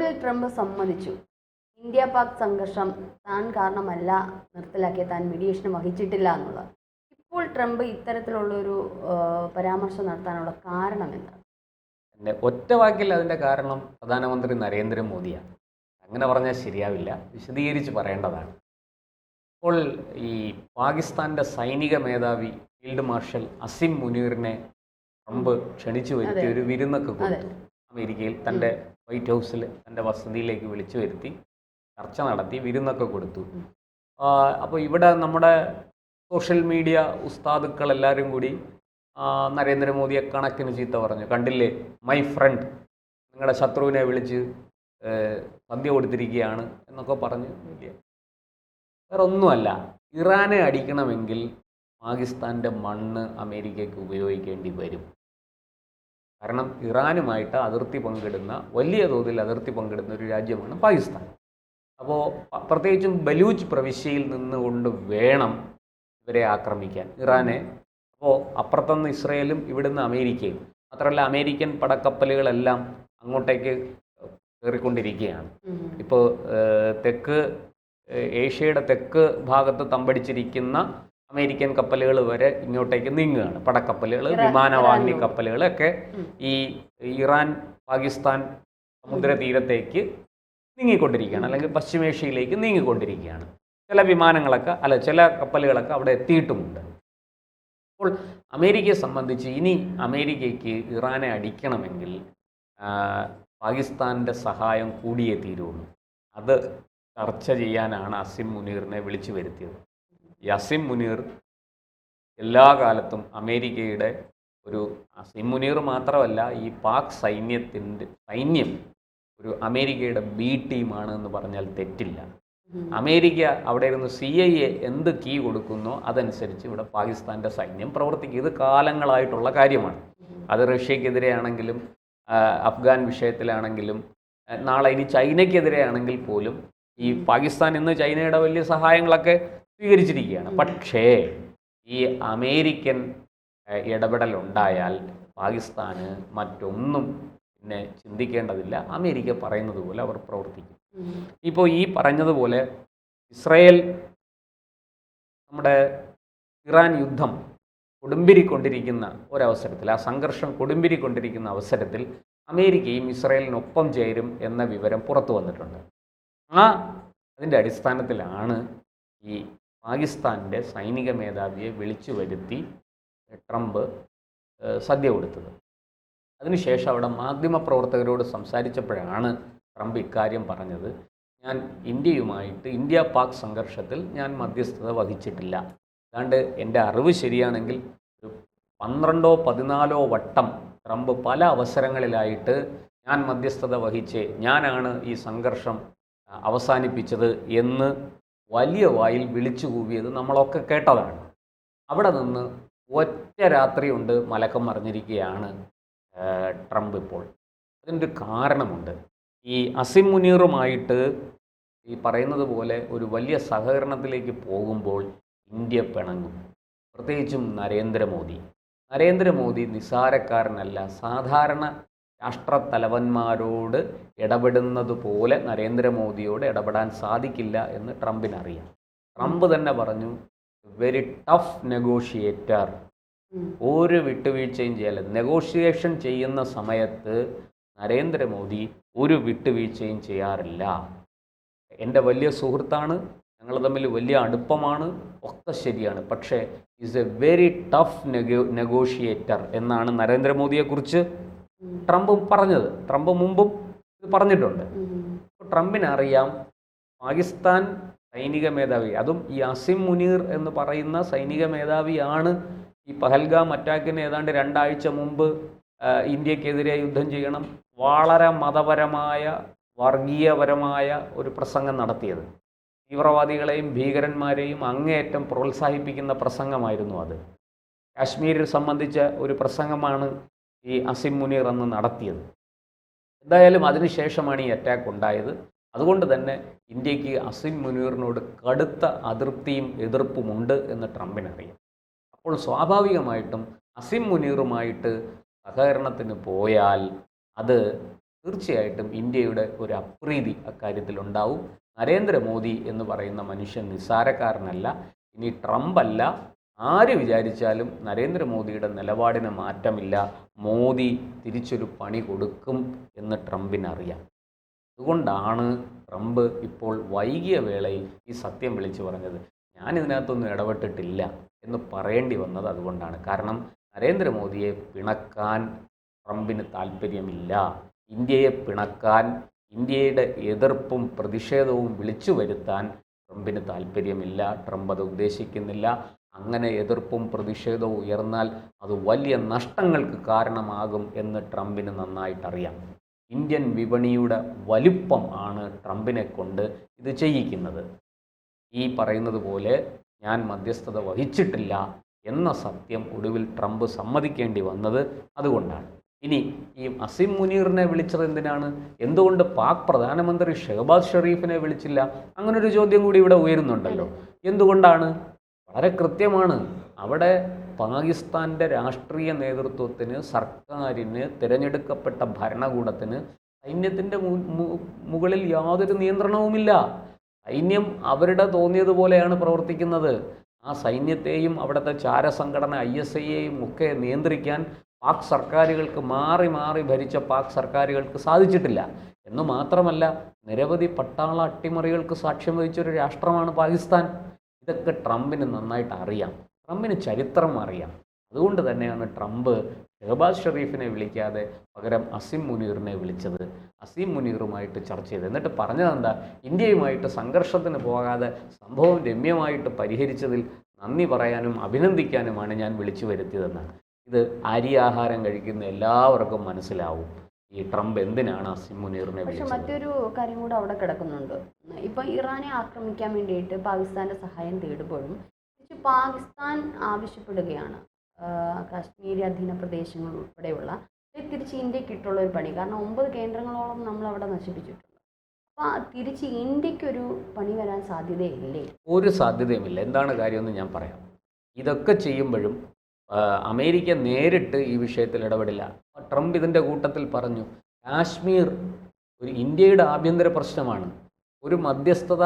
ഒടുവിൽ ട്രംപ് സമ്മതിച്ചു, ഇന്ത്യ പാക് സംഘർഷം താൻ കാരണമല്ല നിർത്തലാക്കിയ, താൻ മീഡിയേഷൻ വഹിച്ചിട്ടില്ല എന്നുള്ളത്. ഇപ്പോൾ ട്രംപ് ഇത്തരത്തിലുള്ളൊരു പരാമർശം നടത്താനുള്ള കാരണം എന്താണ്? ഒറ്റ വാക്കിൽ അതിൻ്റെ കാരണം പ്രധാനമന്ത്രി നരേന്ദ്രമോദിയാണ്. അങ്ങനെ പറഞ്ഞാൽ ശരിയാവില്ല, വിശദീകരിച്ച് പറയേണ്ടതാണ്. ഇപ്പോൾ ഈ പാകിസ്ഥാൻ്റെ സൈനിക മേധാവി ഫീൽഡ് മാർഷൽ അസിം മുനീറിനെ ട്രംപ് ക്ഷണിച്ചു വരുത്തി ഒരു വിരുന്നൊക്കെ കൊടുത്തു. അമേരിക്കയിൽ തൻ്റെ വൈറ്റ് ഹൗസിൽ തൻ്റെ വസതിയിലേക്ക് വിളിച്ചു വരുത്തി ചർച്ച നടത്തി വിരുന്നൊക്കെ കൊടുത്തു. അപ്പോൾ ഇവിടെ നമ്മുടെ സോഷ്യൽ മീഡിയ ഉസ്താദുക്കൾ എല്ലാവരും കൂടി നരേന്ദ്രമോദിയെ കണക്കിന് ചീത്ത പറഞ്ഞു. കണ്ടില്ലേ മൈ ഫ്രണ്ട്, നിങ്ങളുടെ ശത്രുവിനെ വിളിച്ച് സദ്യ കൊടുത്തിരിക്കുകയാണ് എന്നൊക്കെ പറഞ്ഞ് വലിയ വേറെ ഒന്നുമല്ല. ഇറാനെ അടിക്കണമെങ്കിൽ പാകിസ്ഥാൻ്റെ മണ്ണ് അമേരിക്കയ്ക്ക് ഉപയോഗിക്കേണ്ടി വരും. കാരണം ഇറാനുമായിട്ട് അതിർത്തി പങ്കിടുന്ന, വലിയ തോതിൽ അതിർത്തി പങ്കിടുന്ന ഒരു രാജ്യമാണ് പാകിസ്ഥാൻ. അപ്പോൾ പ്രത്യേകിച്ചും ബലൂച്ച് പ്രവിശ്യയിൽ നിന്നുകൊണ്ട് വേണം ഇവരെ ആക്രമിക്കാൻ, ഇറാനെ. അപ്പോൾ അപ്പുറത്തുനിന്ന് ഇസ്രയേലും ഇവിടുന്ന് അമേരിക്കയും. മാത്രമല്ല അമേരിക്കൻ പടക്കപ്പലുകളെല്ലാം അങ്ങോട്ടേക്ക് കയറിക്കൊണ്ടിരിക്കുകയാണ്. ഇപ്പോൾ ഏഷ്യയുടെ തെക്ക് ഭാഗത്ത് തമ്പടിച്ചിരിക്കുന്ന അമേരിക്കൻ കപ്പലുകൾ വരെ ഇങ്ങോട്ടേക്ക് നീങ്ങുകയാണ്. പടക്കപ്പലുകൾ, വിമാനവാഹിനി കപ്പലുകളൊക്കെ ഈ ഇറാൻ പാകിസ്ഥാൻ സമുദ്രതീരത്തേക്ക് നീങ്ങിക്കൊണ്ടിരിക്കുകയാണ്, അല്ലെങ്കിൽ പശ്ചിമേഷ്യയിലേക്ക് നീങ്ങിക്കൊണ്ടിരിക്കുകയാണ്. ചില കപ്പലുകളൊക്കെ അവിടെ എത്തിയിട്ടുമുണ്ട്. അപ്പോൾ അമേരിക്കയെ സംബന്ധിച്ച് ഇനി അമേരിക്കയ്ക്ക് ഇറാനെ അടിക്കണമെങ്കിൽ പാകിസ്ഥാൻ്റെ സഹായം കൂടിയേ തീരുള്ളൂ. അത് ചർച്ച ചെയ്യാനാണ് അസിം മുനീറിനെ വിളിച്ചു വരുത്തിയത്. ഈ അസിം മുനീർ എല്ലാ കാലത്തും അമേരിക്കയുടെ അസിം മുനീർ മാത്രമല്ല, ഈ പാക് സൈന്യം ഒരു അമേരിക്കയുടെ ബി ടീമാണ് എന്ന് പറഞ്ഞാൽ തെറ്റില്ല. അമേരിക്ക അവിടെ ഇരുന്ന് CIA എന്ത് കീ കൊടുക്കുന്നോ അതനുസരിച്ച് ഇവിടെ പാകിസ്ഥാൻ്റെ സൈന്യം പ്രവർത്തിക്കും. ഇത് കാലങ്ങളായിട്ടുള്ള കാര്യമാണ്. അത് റഷ്യക്കെതിരെ ആണെങ്കിലും അഫ്ഗാൻ വിഷയത്തിലാണെങ്കിലും നാളെ ഇനി ചൈനയ്ക്കെതിരെ ആണെങ്കിൽ പോലും ഈ പാകിസ്ഥാൻ ഇന്ന് ചൈനയുടെ വലിയ സഹായങ്ങളൊക്കെ സ്വീകരിച്ചിരിക്കുകയാണ്. പക്ഷേ ഈ അമേരിക്കൻ ഇടപെടലുണ്ടായാൽ പാകിസ്ഥാന് മറ്റൊന്നും പിന്നെ ചിന്തിക്കേണ്ടതില്ല. അമേരിക്ക പറയുന്നത് പോലെ അവർ പ്രവർത്തിക്കും. ഇപ്പോൾ ഈ പറഞ്ഞതുപോലെ ഇസ്രായേൽ നമ്മുടെ ഇറാൻ യുദ്ധം കൊടുമ്പിരിക്കൊണ്ടിരിക്കുന്ന ഒരവസരത്തിൽ, ആ സംഘർഷം കൊടുമ്പിരിക്കൊണ്ടിരിക്കുന്ന അവസരത്തിൽ അമേരിക്കയും ഇസ്രായേലിനൊപ്പം ചേരും എന്ന വിവരം പുറത്തു വന്നിട്ടുണ്ട്. അതിൻ്റെ അടിസ്ഥാനത്തിലാണ് ഈ പാകിസ്ഥാൻ്റെ സൈനിക മേധാവിയെ വിളിച്ചു വരുത്തി ട്രംപ് സദ്യ കൊടുത്തത്. അതിനുശേഷം അവിടെ മാധ്യമപ്രവർത്തകരോട് സംസാരിച്ചപ്പോഴാണ് ട്രംപ് ഇക്കാര്യം പറഞ്ഞത്. ഞാൻ ഇന്ത്യ പാക് സംഘർഷത്തിൽ ഞാൻ മധ്യസ്ഥത വഹിച്ചിട്ടില്ല. അതാണ്ട് എൻ്റെ അറിവ് ശരിയാണെങ്കിൽ ഒരു 12-14 വട്ടം ട്രംപ് പല അവസരങ്ങളിലായിട്ട് ഞാൻ മധ്യസ്ഥത വഹിച്ച് ഞാനാണ് ഈ സംഘർഷം അവസാനിപ്പിച്ചത് എന്ന് വലിയ വായിൽ വിളിച്ചു കൂവിയത് നമ്മളൊക്കെ കേട്ടതാണ്. അവിടെ നിന്ന് ഒറ്റ രാത്രി കൊണ്ട് മലക്കം മറിഞ്ഞിരിക്കുകയാണ് ട്രംപ് ഇപ്പോൾ. അതിൻ്റെ കാരണമുണ്ട്. ഈ അസിം മുനീറുമായിട്ട് ഈ പറയുന്നത് പോലെ ഒരു വലിയ സഹകരണത്തിലേക്ക് പോകുമ്പോൾ ഇന്ത്യ പിണങ്ങും. പ്രത്യേകിച്ചും നരേന്ദ്രമോദി നിസ്സാരക്കാരനല്ല. സാധാരണ രാഷ്ട്രത്തലവന്മാരോട് ഇടപെടുന്നത് പോലെ നരേന്ദ്രമോദിയോട് ഇടപെടാൻ സാധിക്കില്ല എന്ന് ട്രംപിനറിയാം. ട്രംപ് തന്നെ പറഞ്ഞു, വെരി ടഫ് നെഗോഷിയേറ്റർ, ഒരു വിട്ടുവീഴ്ചയും ചെയ്യല്ല. നെഗോഷിയേഷൻ ചെയ്യുന്ന സമയത്ത് നരേന്ദ്രമോദി ഒരു വിട്ടുവീഴ്ചയും ചെയ്യാറില്ല. എൻ്റെ വലിയ സുഹൃത്താണ്, ഞങ്ങൾ തമ്മിൽ വലിയ അടുപ്പമാണ്, ഒക്കെ ശരിയാണ്. പക്ഷേ is A very tough negotiator എന്നാണ് നരേന്ദ്രമോദിയെക്കുറിച്ച് ട്രംപ് പറഞ്ഞത്. ട്രംപ് മുമ്പും ഇത് പറഞ്ഞിട്ടുണ്ട്. ട്രംപിനറിയാം പാകിസ്ഥാൻ സൈനിക മേധാവി, അതും ഈ അസിം മുനീർ എന്ന് പറയുന്ന സൈനിക മേധാവിയാണ് ഈ പഹൽഗാം അറ്റാക്കിന് ഏതാണ്ട് 2 ആഴ്ച മുമ്പ് ഇന്ത്യക്കെതിരെ യുദ്ധം ചെയ്യണം, വളരെ മതപരമായ വർഗീയപരമായ ഒരു പ്രസംഗം നടത്തിയത്. തീവ്രവാദികളെയും ഭീകരന്മാരെയും അങ്ങേയറ്റം പ്രോത്സാഹിപ്പിക്കുന്ന പ്രസംഗമായിരുന്നു അത്. കാശ്മീരിൽ സംബന്ധിച്ച ഒരു പ്രസംഗമാണ് ഈ അസിം മുനീർ അന്ന് നടത്തിയത്. എന്തായാലും അതിനുശേഷമാണ് ഈ അറ്റാക്ക് ഉണ്ടായത്. അതുകൊണ്ട് തന്നെ ഇന്ത്യക്ക് അസിം മുനീറിനോട് കടുത്ത അതൃപ്തിയും എതിർപ്പുമുണ്ട് എന്ന് ട്രംപിനറിയാം. അപ്പോൾ സ്വാഭാവികമായിട്ടും അസിം മുനീറുമായിട്ട് സഹകരണത്തിന് പോയാൽ അത് തീർച്ചയായിട്ടും ഇന്ത്യയുടെ ഒരു അപ്രീതി അക്കാര്യത്തിൽ ഉണ്ടാവും. നരേന്ദ്രമോദി എന്ന് പറയുന്ന മനുഷ്യൻ നിസ്സാരക്കാരനല്ല. ഇനി ട്രംപ് അല്ല, ആര് വിചാരിച്ചാലും നരേന്ദ്രമോദിയുടെ നിലപാടിന് മാറ്റമില്ല. മോദി തിരിച്ചൊരു പണി കൊടുക്കും എന്ന് ട്രംപിനറിയാം. അതുകൊണ്ടാണ് ട്രംപ് ഇപ്പോൾ വൈകിയ വേളയിൽ ഈ സത്യം വിളിച്ചു പറഞ്ഞത്. ഞാനിതിനകത്തൊന്നും ഇടപെട്ടിട്ടില്ല എന്ന് പറയേണ്ടി വന്നത് അതുകൊണ്ടാണ്. കാരണം നരേന്ദ്രമോദിയെ പിണക്കാൻ ട്രംപിന് താല്പര്യമില്ല. ഇന്ത്യയെ പിണക്കാൻ, ഇന്ത്യയുടെ എതിർപ്പും പ്രതിഷേധവും വിളിച്ചു വരുത്താൻ ട്രംപിന് താല്പര്യമില്ല. ട്രംപ് അത് ഉദ്ദേശിക്കുന്നില്ല. അങ്ങനെ എതിർപ്പും പ്രതിഷേധവും ഉയർന്നാൽ അത് വലിയ നഷ്ടങ്ങൾക്ക് കാരണമാകും എന്ന് ട്രംപിന് നന്നായിട്ടറിയാം. ഇന്ത്യൻ വിപണിയുടെ വലിപ്പം ആണ് ട്രംപിനെ കൊണ്ട് ഇത് ചെയ്യിക്കുന്നത്. ഈ പറയുന്നത് പോലെ ഞാൻ മധ്യസ്ഥത വഹിച്ചിട്ടില്ല എന്ന സത്യം ഒടുവിൽ ട്രംപ് സമ്മതിക്കേണ്ടി വന്നത് അതുകൊണ്ടാണ്. ഇനി ഈ അസിം മുനീറിനെ വിളിച്ചത് എന്തിനാണ്? എന്തുകൊണ്ട് പാക് പ്രധാനമന്ത്രി ഷഹബാസ് ഷെറീഫിനെ വിളിച്ചില്ല? അങ്ങനൊരു ചോദ്യം കൂടി ഇവിടെ ഉയരുന്നുണ്ടല്ലോ. എന്തുകൊണ്ടാണ്? വളരെ കൃത്യമാണ്. അവിടെ പാകിസ്ഥാൻ്റെ രാഷ്ട്രീയ നേതൃത്വത്തിന്, സർക്കാരിന്, തിരഞ്ഞെടുക്കപ്പെട്ട ഭരണകൂടത്തിന് സൈന്യത്തിൻ്റെ മുകളിൽ യാതൊരു നിയന്ത്രണവുമില്ല. സൈന്യം അവരുടെ തോന്നിയതുപോലെയാണ് പ്രവർത്തിക്കുന്നത്. ആ സൈന്യത്തെയും അവിടുത്തെ ചാരസംഘടന ISIയെയും ഒക്കെ നിയന്ത്രിക്കാൻ പാക് സർക്കാരുകൾക്ക്, മാറി മാറി ഭരിച്ച പാക് സർക്കാരുകൾക്ക് സാധിച്ചിട്ടില്ല. എന്നു മാത്രമല്ല, നിരവധി പട്ടാള അട്ടിമറികൾക്ക് സാക്ഷ്യം വഹിച്ചൊരു രാഷ്ട്രമാണ് പാകിസ്ഥാൻ. ഇതൊക്കെ ട്രംപിന് നന്നായിട്ട് അറിയാം. ട്രംപിന് ചരിത്രം അറിയാം. അതുകൊണ്ട് തന്നെയാണ് ട്രംപ് ഷഹബാസ് ഷെറീഫിനെ വിളിക്കാതെ പകരം അസിം മുനീറിനെ വിളിച്ചത്. അസിം മുനീറുമായിട്ട് ചർച്ച ചെയ്ത് എന്നിട്ട് പറഞ്ഞതെന്താ? ഇന്ത്യയുമായിട്ട് സംഘർഷത്തിന് പോകാതെ സംഭവം രമ്യമായിട്ട് പരിഹരിച്ചതിൽ നന്ദി പറയാനും അഭിനന്ദിക്കാനുമാണ് ഞാൻ വിളിച്ചു വരുത്തിയതെന്നാണ്. ഇത് അരിയാഹാരം കഴിക്കുന്ന എല്ലാവർക്കും മനസ്സിലാവും ഈ ട്രംപ് എന്തിനാണ് അസിം മുനീറിനെ പക്ഷെ വിളിച്ചത്. മറ്റൊരു കാര്യം കൂടെ അവിടെ കിടക്കുന്നുണ്ട്. ഇപ്പം ഇറാനെ ആക്രമിക്കാൻ വേണ്ടിയിട്ട് പാകിസ്ഥാൻ്റെ സഹായം തേടുമ്പോഴും പാകിസ്ഥാൻ ആവശ്യപ്പെടുകയാണ് കാശ്മീരി അധീന പ്രദേശങ്ങൾ ഉൾപ്പെടെയുള്ള തിരിച്ച് ഇന്ത്യക്ക് ഇട്ടുള്ള ഒരു പണി. കാരണം 9 കേന്ദ്രങ്ങളോളം നമ്മൾ അവിടെ നശിപ്പിച്ചിട്ടുണ്ട്. അപ്പോൾ തിരിച്ച് ഇന്ത്യക്കൊരു പണി വരാൻ സാധ്യതയില്ലേ? ഒരു സാധ്യതയുമില്ല. എന്താണ് കാര്യമെന്ന് ഞാൻ പറയാം. ഇതൊക്കെ ചെയ്യുമ്പോഴും അമേരിക്ക നേരിട്ട് ഈ വിഷയത്തിൽ ഇടപെടില്ല. ട്രംപ് ഇതിൻ്റെ കൂട്ടത്തിൽ പറഞ്ഞു, കാശ്മീർ ഒരു ഇന്ത്യയുടെ ആഭ്യന്തര പ്രശ്നമാണ്. ഒരു മധ്യസ്ഥത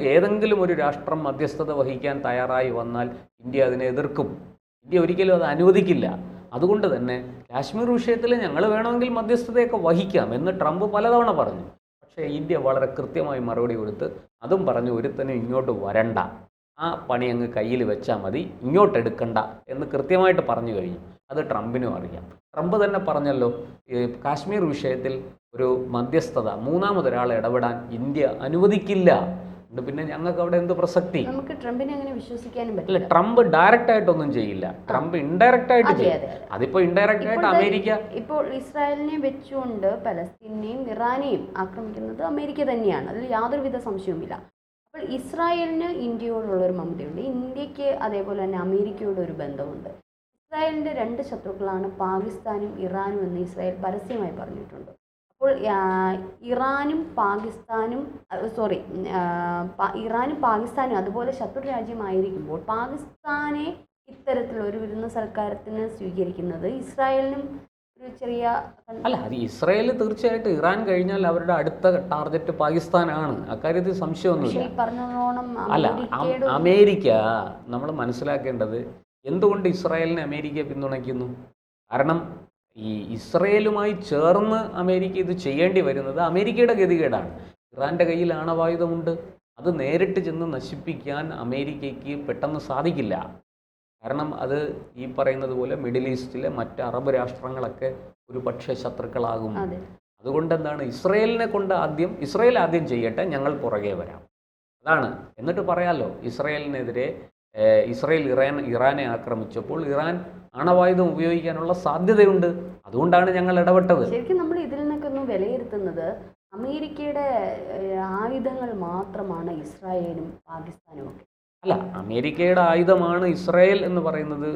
ഏതെങ്കിലും ഒരു രാഷ്ട്രം മധ്യസ്ഥത വഹിക്കാൻ തയ്യാറായി വന്നാൽ ഇന്ത്യ അതിനെ എതിർക്കും. ഇന്ത്യ ഒരിക്കലും അത് അനുവദിക്കില്ല. അതുകൊണ്ട് തന്നെ കാശ്മീർ വിഷയത്തിൽ ഞങ്ങൾ വേണമെങ്കിൽ മധ്യസ്ഥതയൊക്കെ വഹിക്കാം എന്ന് ട്രംപ് പലതവണ പറഞ്ഞു. പക്ഷേ ഇന്ത്യ വളരെ കൃത്യമായി മറുപടി കൊടുത്ത് അതും പറഞ്ഞു, ഒരുത്തനും ഇങ്ങോട്ട് വരണ്ട, ആ പണി അങ്ങ് കയ്യിൽ വെച്ചാൽ മതി, ഇങ്ങോട്ട് എടുക്കണ്ട എന്ന് കൃത്യമായിട്ട് പറഞ്ഞു കഴിഞ്ഞു. അത് ട്രംപിനും അറിയാം. ട്രംപ് തന്നെ പറഞ്ഞല്ലോ, കാശ്മീർ വിഷയത്തിൽ ഒരു മധ്യസ്ഥത മൂന്നാമതൊരാളെ ഇടപെടാൻ ഇന്ത്യ അനുവദിക്കില്ല. പിന്നെ ഞങ്ങൾക്ക് അവിടെ എന്ത് പ്രസക്തി? നമുക്ക് ട്രംപിനെ അങ്ങനെ വിശ്വസിക്കാനും അല്ല, പറ്റില്ല. ട്രംപ് ഡയറക്റ്റ് ആയിട്ടൊന്നും ചെയ്യില്ല. ട്രംപ് ഇൻഡയറക്റ്റ് ആയിട്ട് ചെയ്യും. അതിപ്പോ ഇൻഡയറക്റ്റ് ആയിട്ട് അമേരിക്ക ഇപ്പോൾ ഇസ്രായേലിനെ വെച്ചുകൊണ്ട് പലസ്തീനെയും ഇറാനെയും ആക്രമിക്കുന്നത് അമേരിക്ക തന്നെയാണ്. അതിൽ യാതൊരുവിധ സംശയവുമില്ല. അപ്പോൾ ഇസ്രായേലിന് ഇന്ത്യയോടുള്ളൊരു മമതയുണ്ട്, ഇന്ത്യക്ക് അതേപോലെ തന്നെ അമേരിക്കയോട് ഒരു ബന്ധമുണ്ട്. ഇസ്രായേലിൻ്റെ 2 ശത്രുക്കളാണ് പാകിസ്ഥാനും ഇറാനും എന്ന് ഇസ്രായേൽ പരസ്യമായി പറഞ്ഞിട്ടുണ്ട്. അപ്പോൾ ഇറാനും പാകിസ്ഥാനും അതുപോലെ ശത്രു രാജ്യമായിരിക്കുമ്പോൾ പാകിസ്ഥാനെ ഇത്തരത്തിലൊരു വിരുന്ന സൽക്കാരത്തിന് സ്വീകരിക്കുന്നത് ഇസ്രായേലിനും ഒരു ചെറിയ അല്ല, അത് ഇസ്രായേൽ തീർച്ചയായിട്ടും ഇറാൻ കഴിഞ്ഞാൽ അവരുടെ അടുത്ത ടാർഗറ്റ് പാകിസ്ഥാനാണ്. അക്കാര്യത്തിൽ സംശയമൊന്നുമില്ല. പറഞ്ഞോണം അല്ല, അമേരിക്ക നമ്മൾ മനസ്സിലാക്കേണ്ടത് എന്തുകൊണ്ട് ഇസ്രായേലിനെ അമേരിക്ക പിന്തുണയ്ക്കുന്നു? കാരണം ഈ ഇസ്രയേലുമായി ചേർന്ന് അമേരിക്ക ഇത് ചെയ്യേണ്ടി വരുന്നത് അമേരിക്കയുടെ ഗതികേടാണ്. ഇറാൻ്റെ കയ്യിൽ ആണവായുധമുണ്ട്. അത് നേരിട്ട് ചെന്ന് നശിപ്പിക്കാൻ അമേരിക്കയ്ക്ക് പെട്ടെന്ന് സാധിക്കില്ല. കാരണം അത് ഈ പറയുന്നത് പോലെ മിഡിൽ ഈസ്റ്റിലെ മറ്റ് അറബ് രാഷ്ട്രങ്ങളൊക്കെ ഒരു പക്ഷേ ശത്രുക്കളാകും. അതുകൊണ്ട് എന്താണ്, ഇസ്രയേൽ ആദ്യം ചെയ്യട്ടെ, ഞങ്ങൾ പുറകെ വരാം, അതാണ്. എന്നിട്ട് പറയാമല്ലോ, ഇസ്രയേലിനെതിരെ ഇസ്രയേൽ ഇറാനെ ആക്രമിച്ചപ്പോൾ ഇറാൻ ആണവായുധം ഉപയോഗിക്കാനുള്ള സാധ്യതയുണ്ട്, അതുകൊണ്ടാണ് ഞങ്ങൾ ഇടപെട്ടത്. ശരിക്കും നമ്മൾ ഇതിൽ നിന്നൊക്കെ ഒന്ന് വിലയിരുത്തുന്നത് അമേരിക്കയുടെ ആയുധങ്ങൾ മാത്രമാണ് ഇസ്രായേലും പാകിസ്ഥാനും ഒക്കെ. അല്ല, അമേരിക്കയുടെ ആയുധമാണ് ഇസ്രായേൽ എന്ന് പറയുന്നത്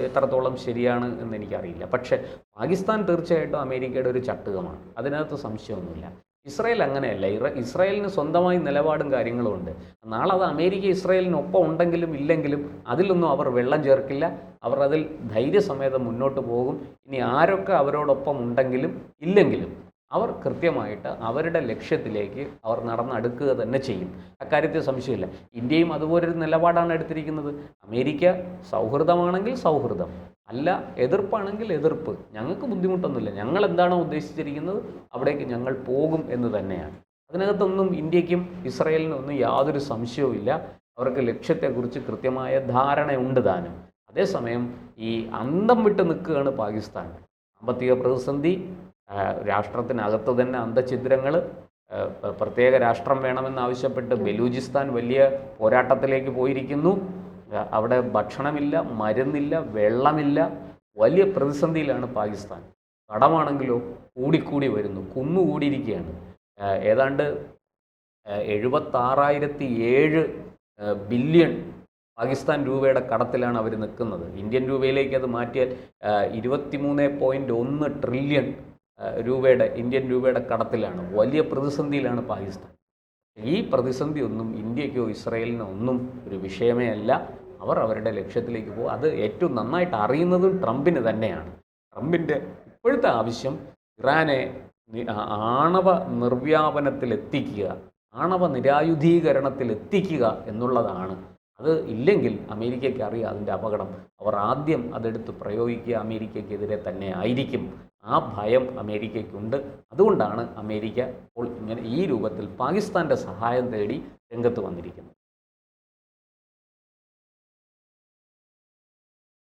എത്രത്തോളം ശരിയാണ് എന്ന് എനിക്കറിയില്ല. പക്ഷേ പാകിസ്ഥാൻ തീർച്ചയായിട്ടും അമേരിക്കയുടെ ഒരു ചട്ടുകമാണ്, അതിനകത്ത് സംശയമൊന്നുമില്ല. ഇസ്രായേൽ അങ്ങനെയല്ല. ഇസ്രായേലിന് സ്വന്തമായി നിലപാടും കാര്യങ്ങളും ഉണ്ട്. നാളെ അത് അമേരിക്ക ഇസ്രായേലിനൊപ്പം ഉണ്ടെങ്കിലും ഇല്ലെങ്കിലും അതിലൊന്നും അവർ വെള്ളം ചേർക്കില്ല. അവർ അതിൽ ധൈര്യസമേതം മുന്നോട്ട് പോകും. ഇനി ആരൊക്കെ അവരോടൊപ്പം ഉണ്ടെങ്കിലും ഇല്ലെങ്കിലും അവർ കൃത്യമായിട്ട് അവരുടെ ലക്ഷ്യത്തിലേക്ക് അവർ നടന്നെടുക്കുക തന്നെ ചെയ്യും. അക്കാര്യത്തിൽ സംശയമില്ല. ഇന്ത്യയും അതുപോലൊരു നിലപാടാണ് എടുത്തിരിക്കുന്നത്. അമേരിക്ക സൗഹൃദമാണെങ്കിൽ സൗഹൃദം, അല്ല എതിർപ്പാണെങ്കിൽ എതിർപ്പ്. ഞങ്ങൾക്ക് ബുദ്ധിമുട്ടൊന്നുമില്ല. ഞങ്ങൾ എന്താണോ ഉദ്ദേശിച്ചിരിക്കുന്നത് അവിടേക്ക് ഞങ്ങൾ പോകും എന്ന് തന്നെയാണ്. അതിനകത്തൊന്നും ഇന്ത്യക്കും ഇസ്രായേലിനും ഒന്നും യാതൊരു സംശയവുമില്ല. അവർക്ക് ലക്ഷ്യത്തെക്കുറിച്ച് കൃത്യമായ ധാരണയുണ്ട് താനും. അതേസമയം ഈ അന്തം വിട്ട് നിൽക്കുകയാണ് പാകിസ്ഥാൻ. സാമ്പത്തിക പ്രതിസന്ധി, രാഷ്ട്രത്തിനകത്ത് തന്നെ അന്തഛിദ്രങ്ങൾ, പ്രത്യേക രാഷ്ട്രം വേണമെന്നാവശ്യപ്പെട്ട് ബലൂചിസ്ഥാൻ വലിയ പോരാട്ടത്തിലേക്ക് പോയിരിക്കുന്നു. അവിടെ ഭക്ഷണമില്ല, മരുന്നില്ല, വെള്ളമില്ല. വലിയ പ്രതിസന്ധിയിലാണ് പാകിസ്ഥാൻ. കടമാണെങ്കിലോ കൂടിക്കൂടി വരുന്നു, കുന്നുകൂടിയിരിക്കുകയാണ്. ഏതാണ്ട് 76,007 ബില്യൺ പാകിസ്ഥാൻ രൂപയുടെ കടത്തിലാണ് അവർ നിൽക്കുന്നത്. ഇന്ത്യൻ രൂപയിലേക്ക് അത് മാറ്റിയാൽ 23.1 ട്രില്യൺ രൂപയുടെ ഇന്ത്യൻ രൂപയുടെ കടത്തിലാണ്. വലിയ പ്രതിസന്ധിയിലാണ് പാകിസ്ഥാൻ. ഈ പ്രതിസന്ധി ഒന്നും ഇന്ത്യക്കോ ഇസ്രായേലിനോ ഒന്നും ഒരു വിഷയമേ അല്ല. അവർ അവരുടെ ലക്ഷ്യത്തിലേക്ക് പോകും. അത് ഏറ്റവും നന്നായിട്ട് അറിയുന്നതും ട്രംപിന് തന്നെയാണ്. ട്രംപിൻ്റെ ഇപ്പോഴത്തെ ആവശ്യം ഇറാനെ ആണവ നിർവ്യാപനത്തിലെത്തിക്കുക, ആണവ നിരായുധീകരണത്തിലെത്തിക്കുക എന്നുള്ളതാണ്. അത് ഇല്ലെങ്കിൽ അമേരിക്കയ്ക്ക് അറിയാം അതിൻ്റെ അപകടം. അവർ ആദ്യം അതെടുത്ത് പ്രയോഗിക്കുക അമേരിക്കയ്ക്കെതിരെ തന്നെ ആയിരിക്കും. ആ ഭയം അമേരിക്കയ്ക്കുണ്ട്. അതുകൊണ്ടാണ് അമേരിക്ക ഇപ്പോൾ ഇങ്ങനെ ഈ രൂപത്തിൽ പാകിസ്ഥാൻ്റെ സഹായം തേടി രംഗത്ത് വന്നിരിക്കുന്നത്.